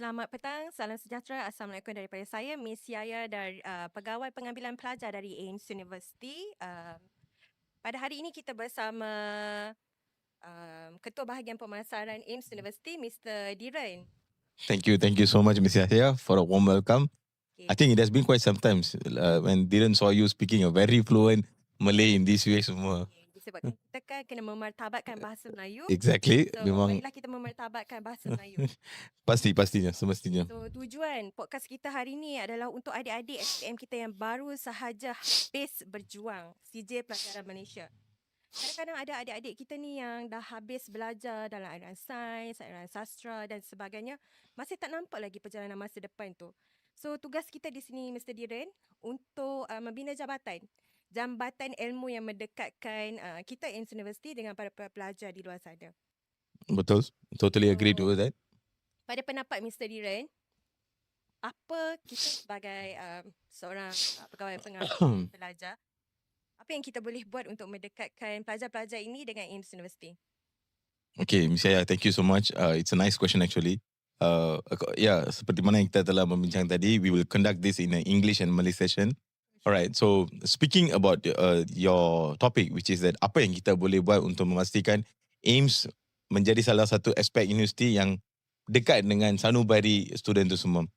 Selamat petang, salam sejahtera. Assalamualaikum daripada saya, Miss Yaya dari Pegawai Pengambilan Pelajar dari AIMS University. Pada hari ini kita bersama Ketua Bahagian Pemasaran AIMS University, Mr. Diren. Thank you so much, Ms. Yahya, for a warm welcome. I Okay. think it has been quite some time when Dylan saw you speaking a very fluent Malay in this way semua. Disebabkan kita kan kena memartabatkan bahasa Melayu. Exactly. So, Memang marilah kita memartabatkan bahasa Melayu. pastinya, semestinya. So, tujuan podcast kita hari ini adalah untuk adik-adik SPM kita yang baru sahaja habis berjuang CJ Pelajaran Malaysia. Kadang-kadang ada adik-adik kita ni yang dah habis belajar dalam aliran sains, aliran sastra dan sebagainya, masih tak nampak lagi perjalanan masa depan tu. So, tugas kita di sini, Mr. Diren, untuk membina jambatan ilmu yang mendekatkan kita AIMS University dengan para pelajar di luar sana. Betul. Totally agree to that. Pada pendapat Mr. Diren, apa kita sebagai seorang pegawai pengambilan pelajar, apa yang kita boleh buat untuk mendekatkan pelajar-pelajar ini dengan AIMS University? Okay, Ms. Yahya, thank you so much. It's a nice question actually. Seperti mana yang kita telah membincang tadi, we will conduct this in an English and Malay session. Alright, so speaking about your topic, which is that apa yang kita boleh buat untuk memastikan AIMS menjadi salah satu aspek universiti yang dekat dengan sanubari student tu semua.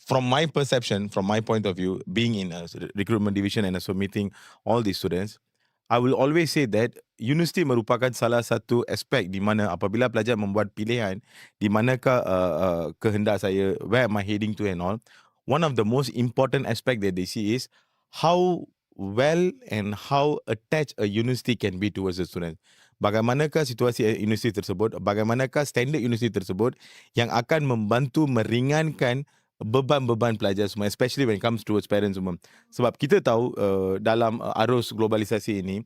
From my perception, from my point of view, being in a recruitment division and also meeting all these students, I will always say that universiti merupakan salah satu aspek di mana apabila pelajar membuat pilihan, di manakah kehendak saya, where am I heading to and all, one of the most important aspect that they see is how well and how attached a university can be towards the student. Bagaimanakah situasi universiti tersebut, bagaimanakah standard universiti tersebut yang akan membantu meringankan beban-beban pelajar semua, especially when it comes towards parents semua. Sebab kita tahu dalam arus globalisasi ini,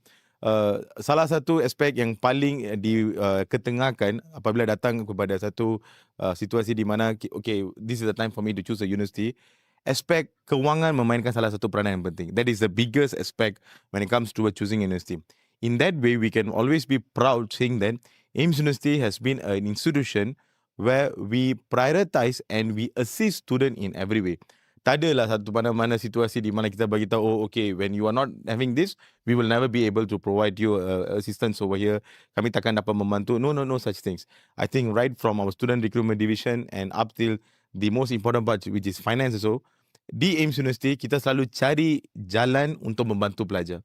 salah satu aspek yang paling diketengahkan apabila datang kepada satu situasi di mana, okay, this is the time for me to choose a university, aspek kewangan memainkan salah satu peranan yang penting. That is the biggest aspect when it comes to choosing a university. In that way, we can always be proud saying that AIMS University has been an institution where we prioritize and we assist student in every way. Tak adalah satu mana-mana situasi di mana kita bagi tahu, oh okay, when you are not having this, we will never be able to provide you assistance over here. Kami takkan dapat membantu. No such things. I think right from our student recruitment division and up till the most important part, which is finance also, di AIMS University, kita selalu cari jalan untuk membantu pelajar.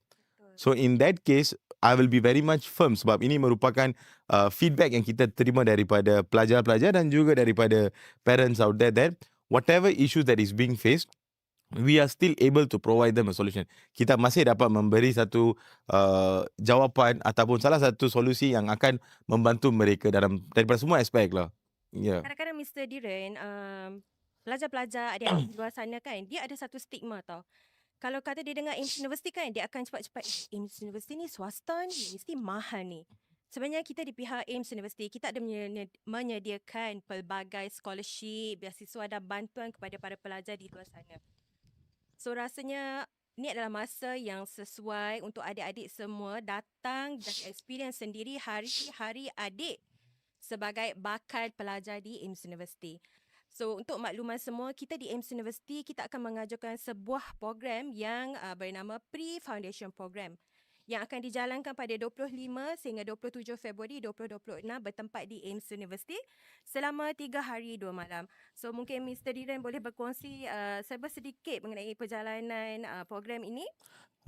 So in that case, I will be very much firm sebab ini merupakan feedback yang kita terima daripada pelajar-pelajar dan juga daripada parents out there that whatever issues that is being faced, we are still able to provide them a solution. Kita masih dapat memberi satu jawapan ataupun salah satu solusi yang akan membantu mereka daripada semua aspek lah. Yeah. Kadang-kadang Mr. Diren, pelajar-pelajar adik-adik di luar sana kan, dia ada satu stigma tau. Kalau kata dia dengar AIMS University kan, dia akan cepat-cepat, AIMS University ni swasta ni, mesti mahal ni. Sebenarnya kita di pihak AIMS University, kita ada menyediakan pelbagai scholarship, beasiswa dan bantuan kepada para pelajar di luar sana. So rasanya ni adalah masa yang sesuai untuk adik-adik semua datang dan experience sendiri hari-hari adik sebagai bakal pelajar di AIMS University. So, untuk makluman semua, kita di AIMS University, kita akan mengajukan sebuah program yang bernama Pre-Foundation Program yang akan dijalankan pada 25 sehingga 27 Februari 2026 bertempat di AIMS University selama 3 hari 2 malam. So, mungkin Mr. Diren boleh berkongsi sedikit mengenai perjalanan program ini.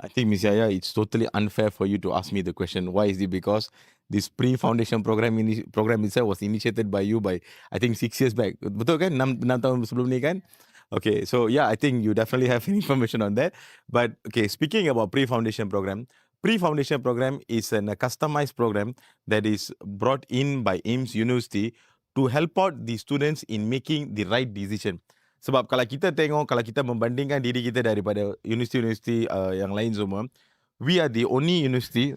I think, Ms. Yaya, it's totally unfair for you to ask me the question. Why is it? Because this pre-foundation program itself was initiated by you by, I think, 6 years back. Betul kan? 6 tahun sebelum ni kan? Okay, so yeah, I think you definitely have information on that. But okay, speaking about pre-foundation program is a customized program that is brought in by AIMS University to help out the students in making the right decision. Sebab kalau kita membandingkan diri kita daripada universiti-universiti yang lain semua, we are the only university,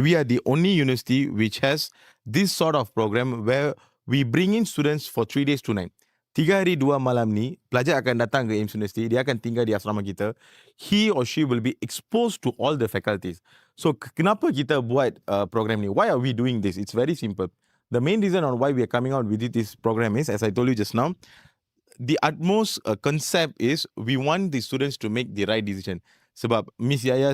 we are the only university which has this sort of program where we bring in students for 3 days 2 nights. 3 hari 2 malam ni, pelajar akan datang ke AIMS University, dia akan tinggal di asrama kita. He or she will be exposed to all the faculties. So, kenapa kita buat program ni? Why are we doing this? It's very simple. the main reason on why we are coming out with this program is, as I told you just now, the utmost concept is we want the students to make the right decision. Sebab Miss Yaya,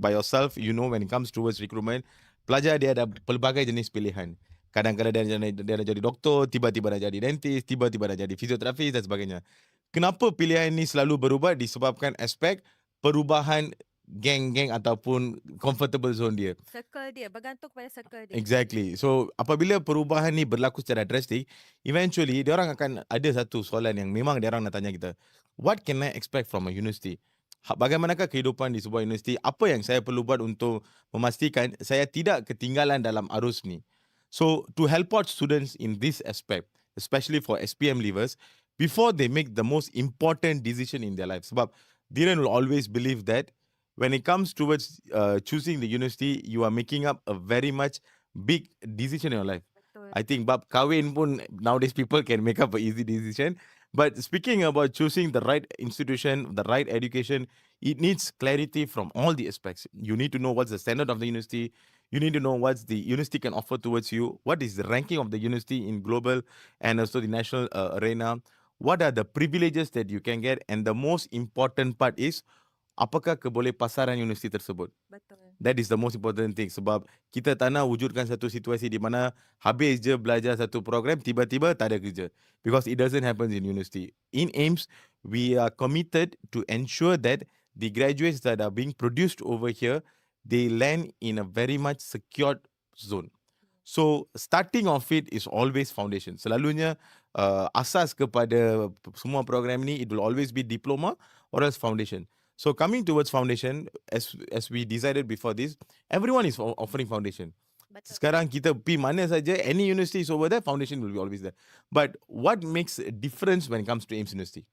by yourself, you know when it comes towards recruitment, pelajar dia ada pelbagai jenis pilihan. Kadang-kadang dia nak jadi doktor, tiba-tiba nak jadi dentist, tiba-tiba nak jadi fisioterapis dan sebagainya. Kenapa pilihan ini selalu berubah? Disebabkan aspek perubahan geng-geng ataupun comfortable zone dia. Circle dia, bergantung pada circle dia. Exactly. So apabila perubahan ni berlaku secara drastik, eventually dia orang akan ada satu soalan yang memang dia orang nak tanya kita. What can I expect from a university? Bagaimanakah kehidupan di sebuah universiti? Apa yang saya perlu buat untuk memastikan saya tidak ketinggalan dalam arus ni? So to help out students in this aspect, especially for SPM leavers, before they make the most important decision in their life. Sebab Dhiren will always believe that when it comes towards choosing the university, you are making up a very much big decision in your life. Betul. I think bab kahwin pun nowadays people can make up an easy decision. But speaking about choosing the right institution, the right education, it needs clarity from all the aspects. You need to know what's the standard of the university. You need to know what the university can offer towards you. What is the ranking of the university in global and also the national arena? What are the privileges that you can get? And the most important part is, apakah kebolehpasaran universiti tersebut? Betul. That is the most important thing. Sebab kita tak nak wujudkan satu situasi di mana habis je belajar satu program, tiba-tiba tak ada kerja. Because it doesn't happen in university. In AIMS, we are committed to ensure that the graduates that are being produced over here, they land in a very much secured zone. So starting off it is always foundation. Selalunya asas kepada semua program ni, it will always be diploma or else foundation. So coming towards foundation, as we decided before this, everyone is offering foundation. Betul. Sekarang kita pergi mana saja, any university is over there, foundation will be always there. But what makes a difference when it comes to AIMS University?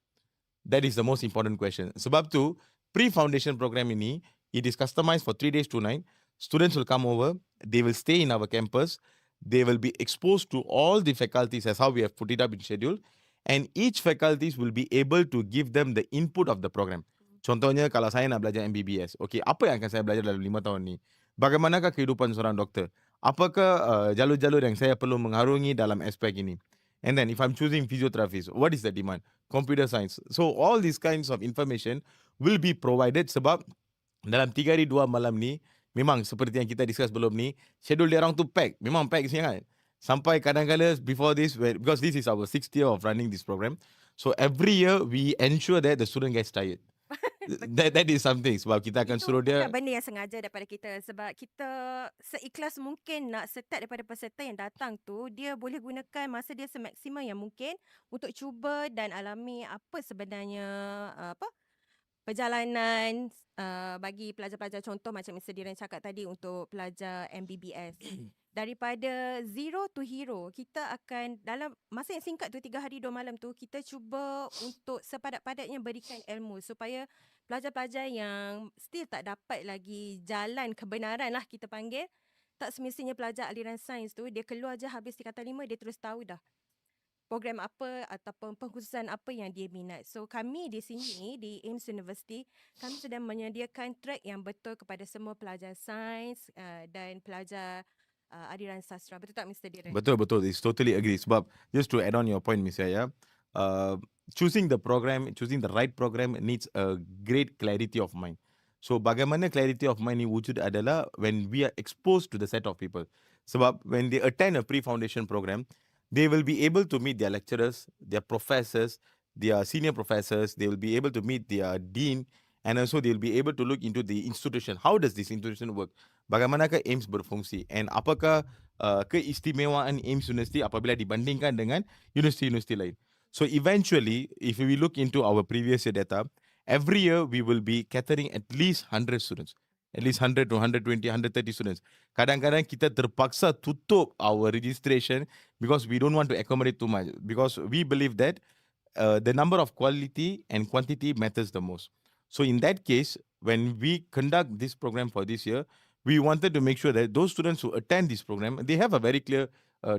That is the most important question. Sebab tu, pre-foundation program ini, it is customized for 3 days, 2 nights. Students will come over, they will stay in our campus, they will be exposed to all the faculties as how we have put it up in schedule, and each faculties will be able to give them the input of the program. Contohnya kalau saya nak belajar MBBS, okay, apa yang akan saya belajar dalam 5 tahun ni? Bagaimanakah kehidupan seorang doktor? Apakah jalur-jalur yang saya perlu mengharungi dalam aspek ini? And then if I'm choosing physiotherapist, what is the demand? Computer science. So all these kinds of information will be provided sebab dalam 3 hari 2 malam ni, memang seperti yang kita discuss sebelum ni, schedule dia orang tu pack. Memang pack sangat. Sampai kadang-kadang before this, because this is our 6th year of running this program, so every year we ensure that the student gets tired. that is something. Sebab kita akan suruh dia. Itu benda yang sengaja daripada kita. Sebab kita seikhlas mungkin nak start daripada peserta yang datang tu, dia boleh gunakan masa dia semaksimal yang mungkin untuk cuba dan alami apa sebenarnya perjalanan bagi pelajar-pelajar, contoh macam Mr. Diren cakap tadi untuk pelajar MBBS. Daripada zero to hero, kita akan dalam masa yang singkat tu, 3 hari 2 malam tu, kita cuba untuk sepadat-padatnya berikan ilmu supaya pelajar-pelajar yang still tak dapat lagi jalan kebenaran lah kita panggil, tak semestinya pelajar aliran sains tu, dia keluar je habis tingkatan 5, dia terus tahu dah program apa ataupun pengkhususan apa yang dia minat. So kami di sini di AIMS University, kami sudah menyediakan track yang betul kepada semua pelajar sains dan pelajar aliran sastra. Betul tak Mr. Diren? Betul. It's totally agree. Sebab just to add on your point, Miss Yaya, choosing the right program needs a great clarity of mind. So bagaimana clarity of mind ni wujud adalah when we are exposed to the set of people. Sebab when they attend a pre-foundation program, they will be able to meet their lecturers, their professors, their senior professors. They will be able to meet their dean, and also they will be able to look into the institution. How does this institution work? Bagaimanakah AIMS berfungsi? And apakah keistimewaan AIMS University apabila dibandingkan dengan universiti-universiti lain? So eventually, if we look into our previous year data, every year we will be catering at least 100 students. At least 100 to 120, 130 students. Kadang-kadang kita terpaksa tutup our registration because we don't want to accommodate too much. Because we believe that the number of quality and quantity matters the most. So in that case, when we conduct this program for this year, we wanted to make sure that those students who attend this program, they have a very clear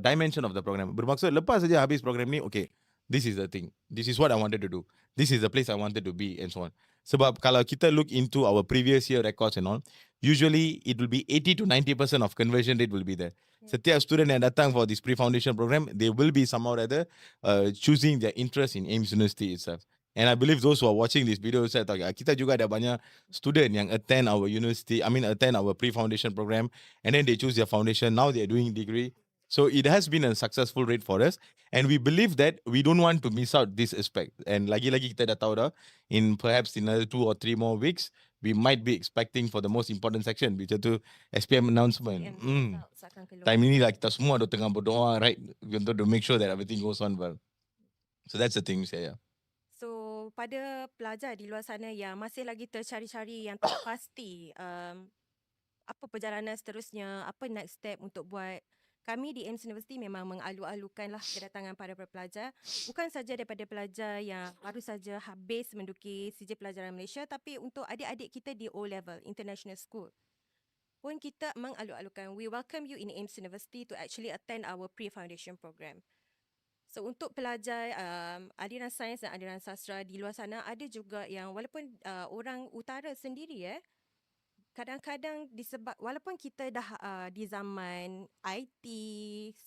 dimension of the program. Bermaksud lepas saja habis program ni, okay, this is the thing. This is what I wanted to do. This is the place I wanted to be and so on. Sebab kalau kita look into our previous year records and all, usually it will be 80 to 90% of conversion rate will be there. Setiap student yang datang for this pre-foundation program, they will be somehow or other choosing their interest in AIMS University itself. And I believe those who are watching this video, saya tahu kita juga ada banyak student yang attend our university, attend our pre-foundation program, and then they choose their foundation. Now they are doing degree. So it has been a successful rate for us, and we believe that we don't want to miss out this aspect. And lagi-lagi kita dah tahu dah, in perhaps in another 2 or 3 more weeks, we might be expecting for the most important section, which is to SPM announcement. Results akan keluar. Time ini lah kita semua dah tengah berdoa, right, untuk to make sure that everything goes on well. So that's the thing saya. So pada pelajar di luar sana yang masih lagi tercari-cari yang tak pasti apa perjalanan seterusnya, apa next step untuk buat, kami di AIMS University memang mengalu-alukanlah kedatangan para pelajar, bukan saja daripada pelajar yang baru saja habis menduduki sijil pelajaran Malaysia, tapi untuk adik-adik kita di O-level, international school pun kita mengalu-alukan. We welcome you in AIMS University to actually attend our pre-foundation program. So untuk pelajar aliran sains dan aliran sastra di luar sana, ada juga yang walaupun orang utara sendiri kadang-kadang disebab walaupun kita dah di zaman IT,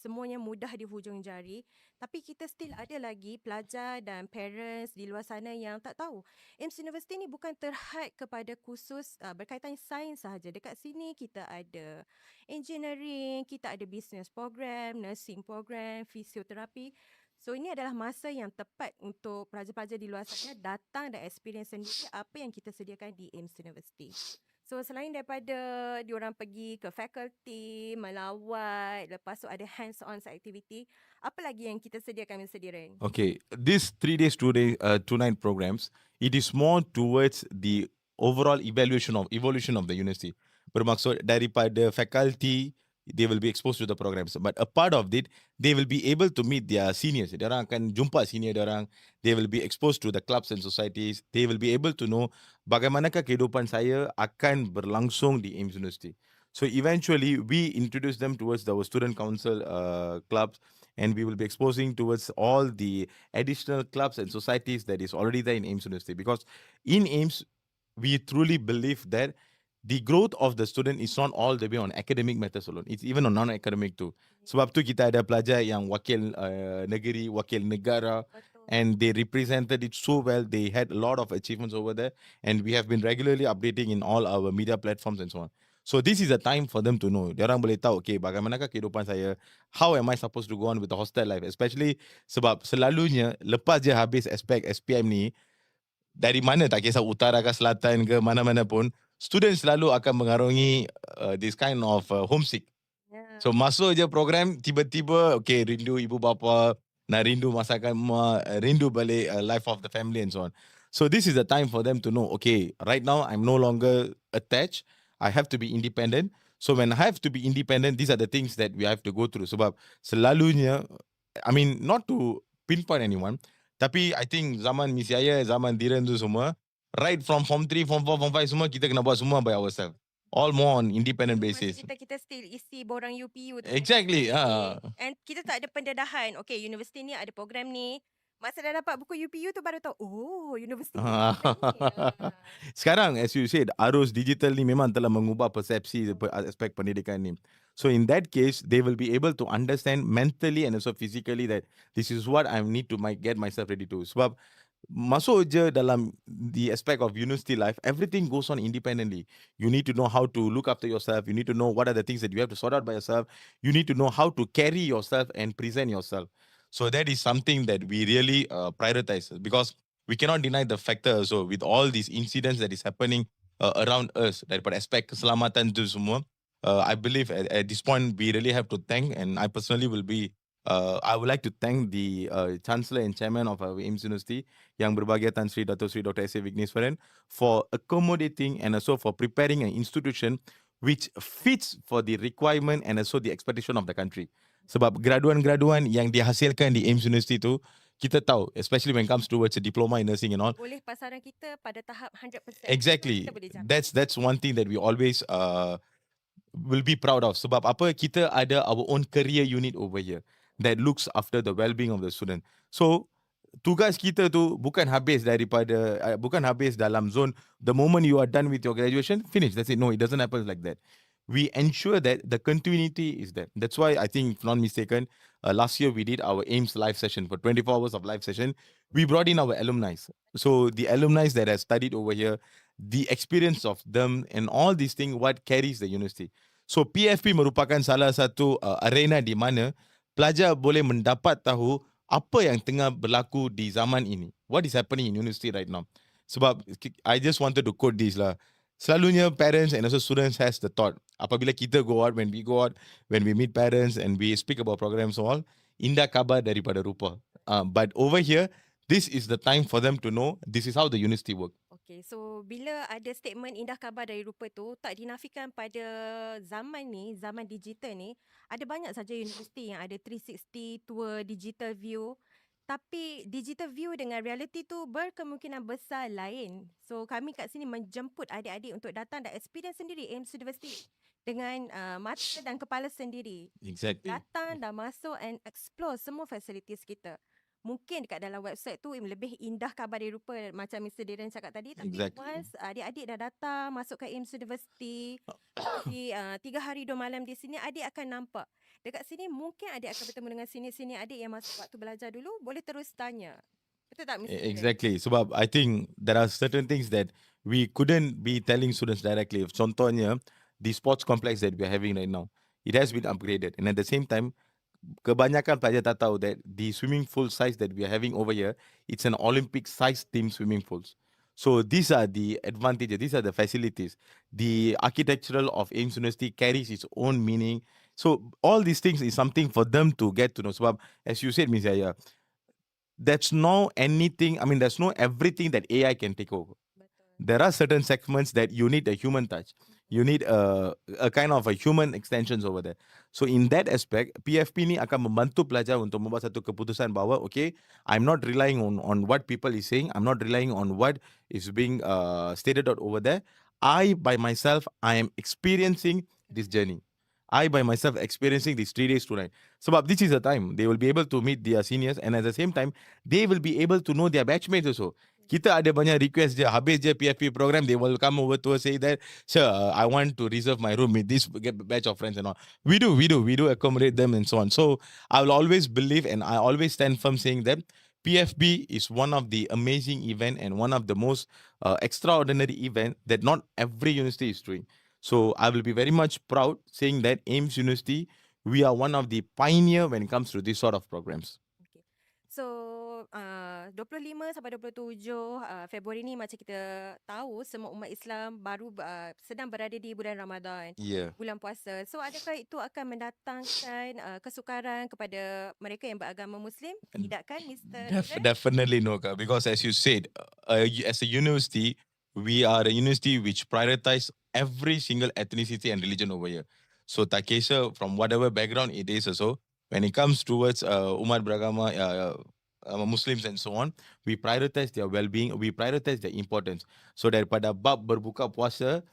semuanya mudah di hujung jari, tapi kita still ada lagi pelajar dan parents di luar sana yang tak tahu. AIMS University ni bukan terhad kepada khusus berkaitan sains sahaja. Dekat sini kita ada engineering, kita ada business program, nursing program, fisioterapi. So ini adalah masa yang tepat untuk pelajar-pelajar di luar sana datang dan experience sendiri apa yang kita sediakan di AIMS University. So selain daripada diorang pergi ke faculty, melawat, lepas tu ada hands-on activity, apa lagi yang kita sediakan Mr. Diren? Okay, this 3 days, 2 night programs, it is more towards the overall evolution of the university. Bermaksud daripada faculty, they will be exposed to the programs. But a part of it, they will be able to meet their seniors. Diorang akan jumpa senior diorang. They will be exposed to the clubs and societies. They will be able to know bagaimanakah kehidupan saya akan berlangsung di AIMS University. So eventually, we introduce them towards our student council clubs, and we will be exposing towards all the additional clubs and societies that is already there in AIMS University. Because in AIMS, we truly believe that the growth of the student is not all the way on academic matters alone. It's even on non-academic too. Sebab tu kita ada pelajar yang wakil negeri, wakil negara, and they represented it so well. They had a lot of achievements over there, and we have been regularly updating in all our media platforms and so on. So this is a time for them to know. Diorang boleh tahu, okay, bagaimanakah kehidupan saya? How am I supposed to go on with the hostel life? Especially sebab selalunya lepas je habis aspek SPM ni, dari mana tak kisah utara ke selatan ke mana-mana pun, student selalu akan mengarungi this kind of homesick. Yeah. So masuk je program, tiba-tiba okay, rindu ibu bapa, nak rindu masakan mak, rindu balik life of the family and so on. So this is the time for them to know, okay, right now I'm no longer attached, I have to be independent. So when I have to be independent, these are the things that we have to go through. Sebab selalunya, I mean, not to pinpoint anyone, tapi I think zaman Miss Yaya, zaman Diren tu semua, right from Form 3, Form 4, Form 5 semua, kita kena buat semua by ourselves. All more on independent basis. Kita still isi borang UPU tu. Exactly. And kita tak ada pendedahan. Okay, universiti ni ada program ni. Masa dah dapat buku UPU tu baru tahu, oh, universiti ni program ni. Sekarang, as you said, arus digital ni memang telah mengubah persepsi aspek pendidikan ni. So in that case, they will be able to understand mentally and also physically that this is what I need to get myself ready to. Sebab masuk je dalam the aspect of university life, everything goes on independently. You need to know how to look after yourself. You need to know what are the things that you have to sort out by yourself. You need to know how to carry yourself and present yourself. So that is something that we really prioritize, because we cannot deny the factor also with all these incidents that is happening around us, daripada aspek keselamatan tu semua. I believe at this point we really have to thank, and I personally will be I would like to thank the Chancellor and Chairman of our AIMS University, Yang Berbahagia Tan Sri Dato' Sri Dr. S.A. Vigneswaran, for accommodating and also for preparing an institution which fits for the requirement and also the expectation of the country. Sebab graduan-graduan yang dihasilkan di AIMS University tu, kita tahu, especially when it comes towards a diploma in nursing and all. Boleh pasaran kita pada tahap 100%. Exactly. That's one thing that we always will be proud of. Sebab apa? Kita ada our own career unit over here that looks after the well-being of the student. So tugas kita tu bukan habis dalam zone the moment you are done with your graduation, finish. That's it. No, it doesn't happen like that. we ensure that the continuity is there. That's why I think, if not mistaken, last year we did our AIMS live session for 24 hours of live session. We brought in our alumni. So the alumni that have studied over here, the experience of them and all these things, what carries the university. So PFP merupakan salah satu arena di mana pelajar boleh mendapat tahu apa yang tengah berlaku di zaman ini. What is happening in university right now. Sebab I just wanted to quote this lah. Selalunya parents and also students has the thought, apabila kita go out, when we go out, when we meet parents and we speak about programs all, indah kabar daripada rupa. But over here, this is the time for them to know this is how the university work. Okay, so bila ada statement indah kabar dari rupa tu, tak dinafikan pada zaman ni, zaman digital ni, ada banyak saja universiti yang ada 360 tour digital view. Tapi digital view dengan reality tu berkemungkinan besar lain. So kami kat sini menjemput adik-adik untuk datang dan experience sendiri AIMS University dengan mata dan kepala sendiri. Exactly. Datang dan masuk and explore semua facilities kita. Mungkin dekat dalam website tu lebih indah kabar dari rupa macam Mr. Diren cakap tadi. Tapi Exactly. once adik-adik dah datang masuk ke AIMS University di 3 hari 2 malam di sini, adik akan nampak. Dekat sini mungkin adik akan bertemu dengan senior-senior adik yang masuk waktu belajar dulu. Boleh terus tanya. Betul tak Mr. Diren? Exactly. Sebab I think there are certain things that we couldn't be telling students directly. Contohnya, the sports complex that we are having right now, it has been upgraded. And at the same time, kebanyakan pelajar tak tahu that the swimming pool size that we are having over here, it's an Olympic size team swimming pools. So these are the advantages, these are the facilities. The architectural of AIMS University carries its own meaning. So all these things is something for them to get to know. Sebab, as you said, Ms. Yaya, there's no everything that AI can take over. There are certain segments that you need a human touch. You need a kind of a human extensions over there. So in that aspect, PFP ni akan membantu pelajar untuk membuat satu keputusan bahawa, okay, I'm not relying on what people is saying. I'm not relying on what is being stated out over there. I, by myself, I am experiencing this journey. I, by myself, experiencing these 3 days, 2 nights. Sebab this is the time they will be able to meet their seniors, and at the same time, they will be able to know their batchmates also. Kita ada banyak request je, habis je PFP program, they will come over to us, say that, sir, I want to reserve my room with this batch of friends and all. We do accommodate them and so on. So I will always believe, and I always stand firm saying that PFB is one of the amazing event and one of the most extraordinary event that not every university is doing. So I will be very much proud saying that AIMS University, we are one of the pioneer when it comes to this sort of programs. Okay. So 25 sampai 27 Februari ni macam kita tahu semua umat Islam baru sedang berada di bulan Ramadan, Yeah. bulan puasa. So adakah itu akan mendatangkan kesukaran kepada mereka yang beragama Muslim? Tidak kan Mr. Diren? Definitely no, Kak, because as you said, as a university, we are a university which prioritize every single ethnicity and religion over here. So Takesha, from whatever background it is also, when it comes towards umat beragama, Muslims and so on, we prioritize their well-being, we prioritize their importance. So daripada bab berbuka puasa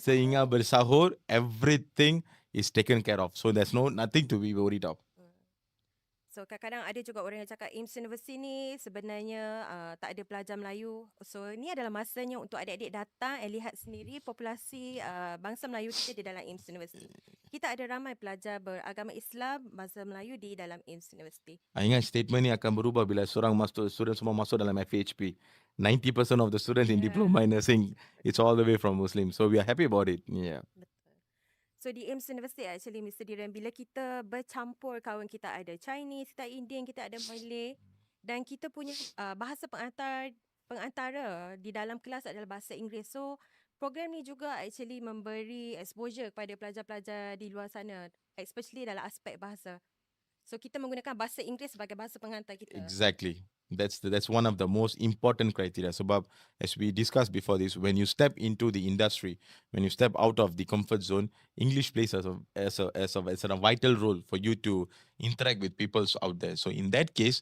sehingga bersahur, everything is taken care of. So there's nothing to be worried of. So kadang-kadang ada juga orang yang cakap AIMS University ni sebenarnya tak ada pelajar Melayu. So ni adalah masanya untuk adik-adik datang dan lihat sendiri populasi bangsa Melayu kita di dalam AIMS University. Kita ada ramai pelajar beragama Islam, bangsa Melayu di dalam AIMS University. I ingat statement ni akan berubah bila student semua masuk dalam FHP. 90% of the students in diploma in nursing, it's all the way from Muslim. So we are happy about it. Yeah. So di AIMS University actually Mr. Diren, bila kita bercampur kawan kita ada Chinese, kita Indian, kita ada Malay, dan kita punya bahasa pengantara di dalam kelas adalah bahasa Inggeris. So program ni juga actually memberi exposure kepada pelajar-pelajar di luar sana, especially dalam aspek bahasa. So kita menggunakan bahasa Inggeris sebagai bahasa pengantar kita. Exactly. That's one of the most important criteria. Sebab, as we discussed before this, when you step into the industry, when you step out of the comfort zone, English plays as a vital role for you to interact with people out there. So in that case,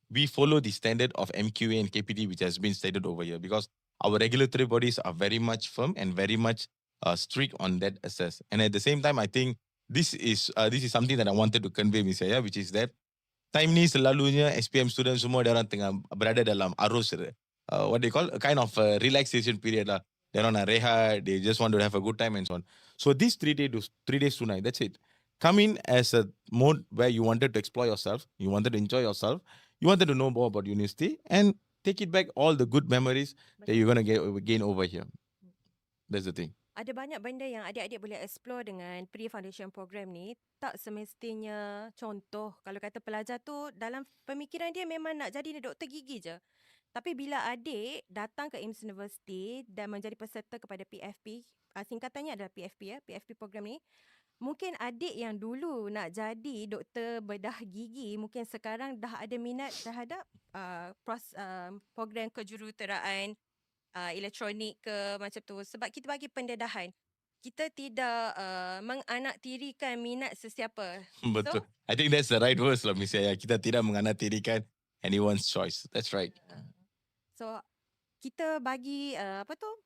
we follow the standard of MQA and KPT, which has been stated over here, because our regulatory bodies are very much firm and very much strict on that assess. And at the same time, I think this is something that I wanted to convey, Ms. Yaya, which is that time ni selalunya SPM students semua dia orang tengah berada dalam arus what they call a kind of relaxation period lah. they're on a rehat, they just want to have a good time and so on. So these 3 days, 2 nights, that's it. Come in as a mode where you wanted to explore yourself, you wanted to enjoy yourself, you wanted to know more about university, and take it back all the good memories that you're gonna gain over here. That's the thing. Ada banyak benda yang adik-adik boleh explore dengan pre-foundation program ni. Tak semestinya contoh, kalau kata pelajar tu dalam pemikiran dia memang nak jadi doktor gigi je. Tapi bila adik datang ke IMS University dan menjadi peserta kepada PFP, singkatannya adalah PFP ya, PFP program ni, mungkin adik yang dulu nak jadi doktor bedah gigi, mungkin sekarang dah ada minat terhadap program kejuruteraan elektronik ke macam tu. Sebab kita bagi pendedahan. Kita tidak menganaktirikan minat sesiapa. Betul. I think that's the right words lah, Miss Yaya. Kita tidak menganaktirikan anyone's choice. That's right. So kita bagi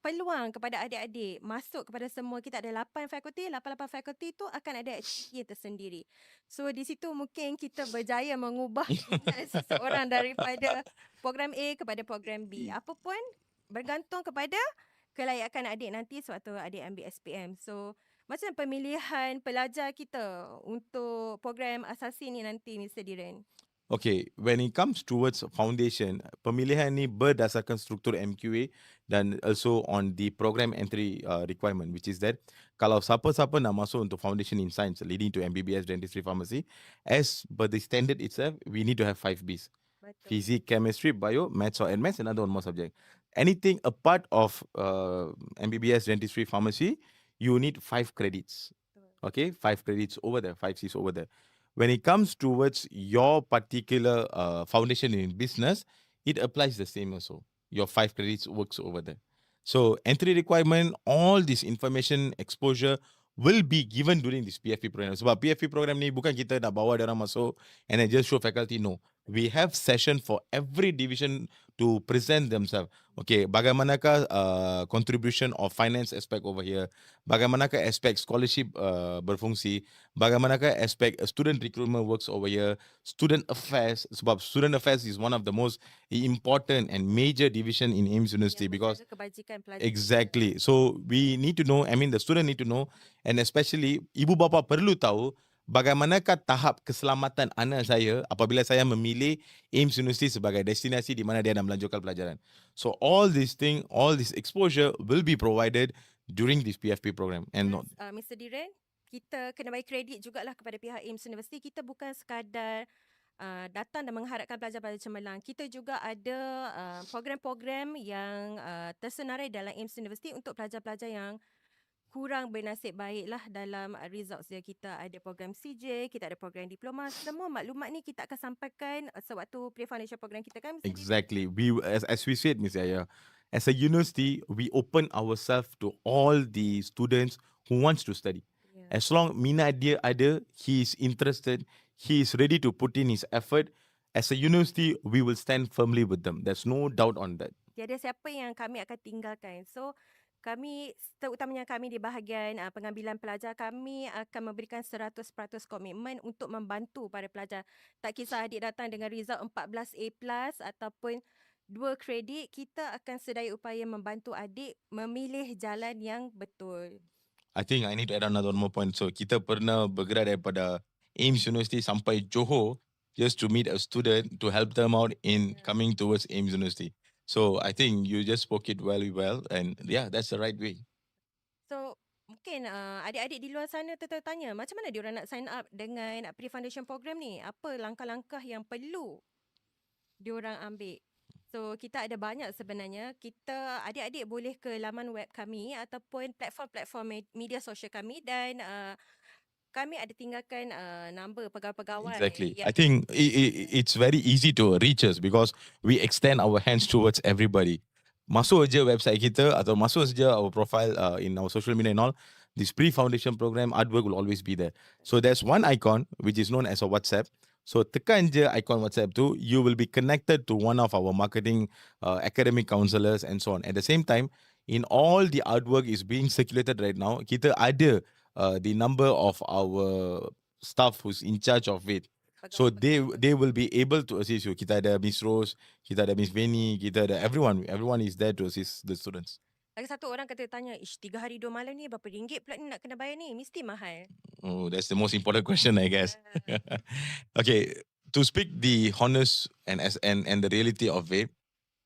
peluang kepada adik-adik masuk kepada semua. Kita ada 8 fakulti, 8 fakulti tu akan ada aktiviti tersendiri. So di situ mungkin kita berjaya mengubah minat seseorang daripada program A kepada program B. Apa pun bergantung kepada kelayakan adik nanti sewaktu adik ambil SPM. So macam pemilihan pelajar kita untuk program asasi ni nanti, Mr. Diren? Okay, when it comes towards foundation, pemilihan ni berdasarkan struktur MQA dan also on the program entry requirement, which is that kalau siapa-siapa nak masuk untuk foundation in science leading to MBBS dentistry pharmacy, as per the standard itself, we need to have 5 Bs. Betul. Physics, chemistry, bio, maths or maths, another one more subject. Anything apart of MBBS dentistry pharmacy, you need 5 credits. Okay, 5 credits over there, 5 Cs over there. When it comes towards your particular foundation in business, it applies the same also. Your 5 credits works over there. So entry requirement, all this information exposure will be given during this PFP program. Sebab PFP program ni bukan kita nak bawa orang masuk and then just show faculty. No. We have session for every division to present themselves. Okay, bagaimanakah contribution of finance aspect over here? Bagaimanakah aspect scholarship berfungsi? Bagaimanakah aspect student recruitment works over here? Student affairs, sebab student affairs is one of the most important and major division in AIMS University because kebajikan pelajar. exactly. So we need to know, I mean the student need to know, and especially ibu bapa perlu tahu bagaimanakah tahap keselamatan anak saya apabila saya memilih AIMS University sebagai destinasi di mana dia nak melanjutkan pelajaran. So all this thing, all this exposure will be provided during this PFP program. And not Mr. Diren, kita kena bagi kredit jugalah kepada pihak AIMS University. Kita bukan sekadar datang dan mengharapkan pelajar-pelajar cemerlang. Kita juga ada program-program yang tersenarai dalam AIMS University untuk pelajar-pelajar yang kurang bernasib baiklah dalam results dia. Kita ada program CJ, kita ada program diploma. Semua maklumat ni kita akan sampaikan sewaktu pre-foundation program kita kan. Exactly. We as we said, Ms. Yaya, as a university, we open ourselves to all the students who wants to study. Yeah. As long minat dia ada, he is interested, he is ready to put in his effort. As a university, we will stand firmly with them. There's no doubt on that. Tiada siapa yang kami akan tinggalkan. So kami, terutamanya kami di bahagian pengambilan pelajar, kami akan memberikan 100% komitmen untuk membantu para pelajar. Tak kisah adik datang dengan result 14 A+ ataupun 2 kredit, kita akan sedaya upaya membantu adik memilih jalan yang betul. I think I need to add another one more point. So kita pernah bergerak daripada AIMS University sampai Johor just to meet a student to help them out in coming towards AIMS University. So I think you just spoke it very well, and yeah, that's the right way. So mungkin adik-adik di luar sana tertanya macam mana diorang nak sign up dengan pre-foundation program ni? Apa langkah-langkah yang perlu diorang ambil? So kita ada banyak sebenarnya. Kita adik-adik boleh ke laman web kami ataupun platform-platform media sosial kami dan kami ada tinggalkan number pegawai-pegawai. Exactly. I think it's very easy to reach us because we extend our hands towards everybody. Masuk aja website kita atau masuk saja our profile in our social media and all. This pre-foundation program artwork will always be there. So there's one icon which is known as a WhatsApp. So tekan je icon WhatsApp tu, you will be connected to one of our marketing academic counselors and so on. At the same time, in all the artwork is being circulated right now, kita ada the number of our staff who's in charge of it. So they will be able to assist you. Kita ada Miss Rose, kita ada Miss Veni, kita ada everyone is there to assist the students. Lagi satu orang kata tanya, 3 hari 2 malam ni berapa ringgit pula ni nak kena bayar ni? Mesti mahal. Oh, that's the most important question, I guess. Okay, to speak the honest and the reality of it,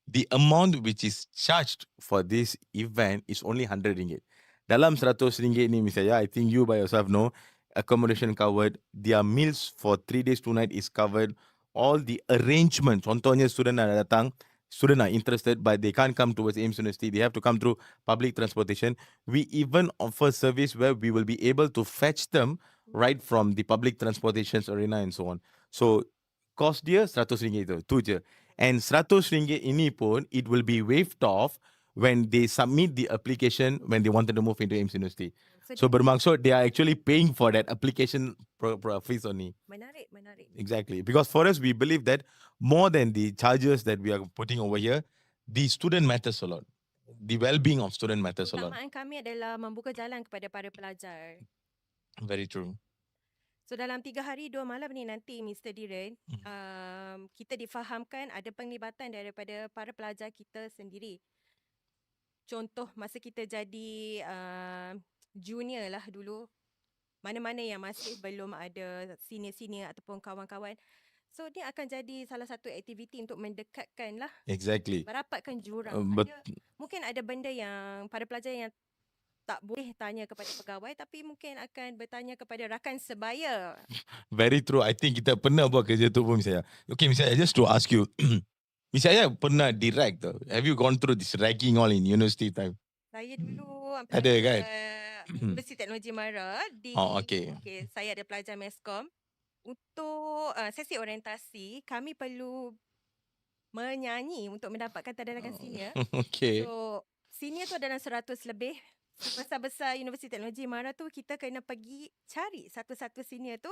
the amount which is charged for this event is only 100 ringgit. Dalam 100 ringgit ni misalnya, I think you by yourself know, accommodation covered, their meals for 3 days 2 night is covered, all the arrangements. Contohnya student nak datang, student are interested but they can't come towards AIMS University, they have to come through public transportation. We even offer service where we will be able to fetch them right from the public transportations arena and so on. So cost dia 100 ringgit tu je. And 100 ringgit ini pun, it will be waived off when they submit the application when they wanted to move into AIMS University. So bermaksud they are actually paying for that application fees only. Menarik. Exactly. Because for us, we believe that more than the charges that we are putting over here, the student matters a lot. The well-being of student matters a lot. Keutamaan kami adalah membuka jalan kepada para pelajar. Very true. So dalam 3 hari 2 malam ni nanti Mr. Diren, kita difahamkan ada penglibatan daripada para pelajar kita sendiri. Contoh masa kita jadi junior lah dulu, mana-mana yang masih belum ada senior-senior ataupun kawan-kawan. So dia akan jadi salah satu aktiviti untuk mendekatkan lah, Exactly. merapatkan jurang. Mungkin ada benda yang para pelajar yang tak boleh tanya kepada pegawai, tapi mungkin akan bertanya kepada rakan sebaya. Very true. I think kita pernah buat kerja tu pun misalnya. Okay, misalnya just to ask you, misalnya pernah direct tu. Have you gone through this ragging all in university time? Saya dulu Ada kan? Universiti Teknologi Mara di okay. Saya ada pelajar meskom. Untuk sesi orientasi, kami perlu menyanyi untuk mendapatkan tanda tangan senior. Okay. So senior tu ada dalam 100 lebih. Besar-besar Universiti Teknologi Mara tu, kita kena pergi cari satu-satu senior tu.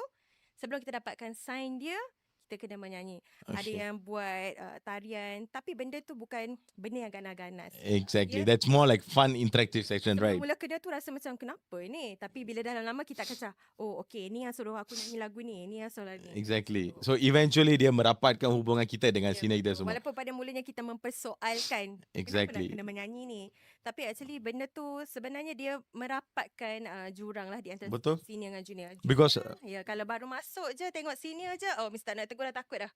Sebelum kita dapatkan sign dia, kita kena menyanyi. Okay. Ada yang buat tarian, tapi benda tu bukan benda yang ganas-ganas. Exactly. That's more like fun interactive section, right? Mula kena tu rasa macam kenapa ni, tapi bila dah lama kita akan cakap, oh okay, ni yang suruh aku nyanyi lagu ni yang suruh ni. Exactly. So eventually dia merapatkan hubungan kita dengan senior kita semua. Walaupun pada mulanya kita mempersoalkan, Exactly. kenapa nak kena menyanyi ni, tapi actually benda tu sebenarnya dia merapatkan jurang lah di antara senior dengan junior. Because ya, kalau baru masuk je tengok senior je, oh mesti nak tegur dah takut dah.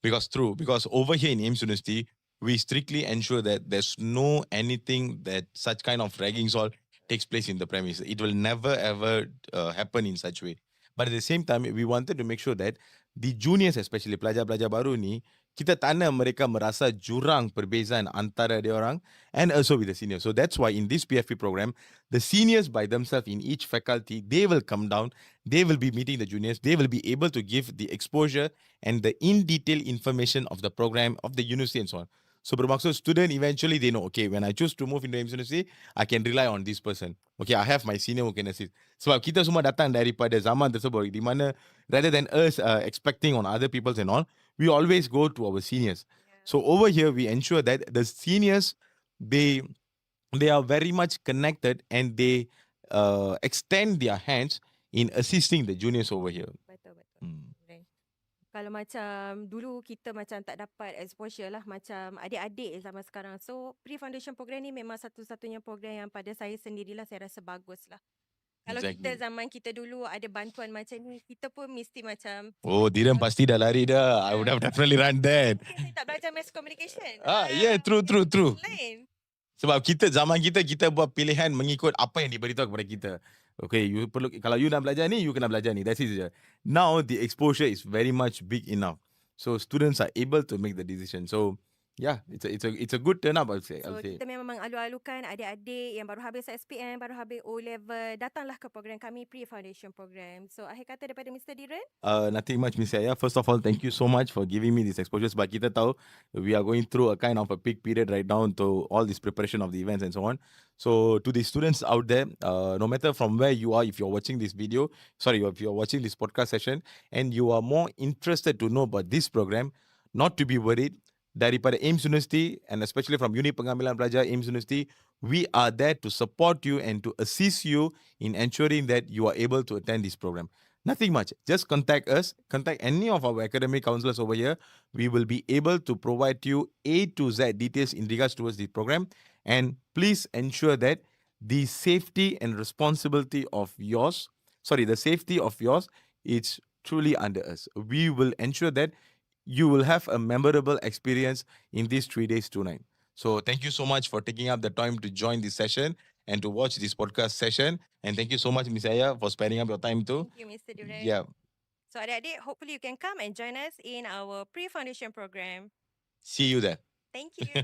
Because over here in AIMS University, we strictly ensure that there's no anything that such kind of raggings all takes place in the premise. It will never ever happen in such way. But at the same time, we wanted to make sure that the juniors, especially pelajar-pelajar baru ni, kita tak nak mereka merasa jurang perbezaan antara dia orang and also with the seniors. So that's why in this PFP program, the seniors by themselves in each faculty, they will come down, they will be meeting the juniors, they will be able to give the exposure and the in-detail information of the program, of the university and so on. So bermaksud student eventually they know, okay, when I choose to move into AIMS University, I can rely on this person. Okay, I have my senior who can assist. Sebab kita semua datang daripada zaman tersebut di mana rather than us expecting on other people and all, we always go to our seniors. Yeah. So over here we ensure that the seniors they are very much connected and they extend their hands in assisting the juniors over here. Betul. Kalau macam dulu kita macam tak dapat exposure lah macam adik-adik zaman sekarang. So pre-foundation program ni memang satu-satunya program yang pada saya sendirilah saya rasa bagus lah. Kalau kita zaman kita dulu ada bantuan macam ni, kita pun mesti macam, oh, Diren pasti dah lari dah. I would have definitely run that. Mungkin saya tak belajar mass communication. Yeah, true. Lain. Sebab zaman kita buat pilihan mengikut apa yang diberitahu kepada kita. Okay, you perlu, kalau you nak belajar ni, you kena belajar ni. That's it saja. Now the exposure is very much big enough, so students are able to make the decision. So yeah, it's a good turn up, I'll say. So kita memang alu-alukan adik-adik yang baru habis SPM, baru habis O level, datanglah ke program kami pre-foundation program. So akhir kata daripada Mr. Diren. Nothing much, Miss Yaya. First of all, thank you so much for giving me this exposure. Sebab kita tahu we are going through a kind of a peak period right now to all this preparation of the events and so on. So to the students out there, no matter from where you are, if you're watching this video, if you're watching this podcast session and you are more interested to know about this program, not to be worried. Daripada AIMS University and especially from Unit Pengambilan Pelajar AIMS University, we are there to support you and to assist you in ensuring that you are able to attend this program. Nothing much. Just contact us. Contact any of our academic counselors over here. We will be able to provide you A to Z details in regards towards the program. And please ensure that the safety and responsibility of yours, the safety of yours, it's truly under us. We will ensure that you will have a memorable experience in these 3 days, 2 nights. So thank you so much for taking up the time to join this session and to watch this podcast session. And thank you so much, Miss Aya, for spending up your time too. Thank you, Mr. Duran. Yeah. So adik-adik, hopefully you can come and join us in our pre-foundation program. See you there. Thank you.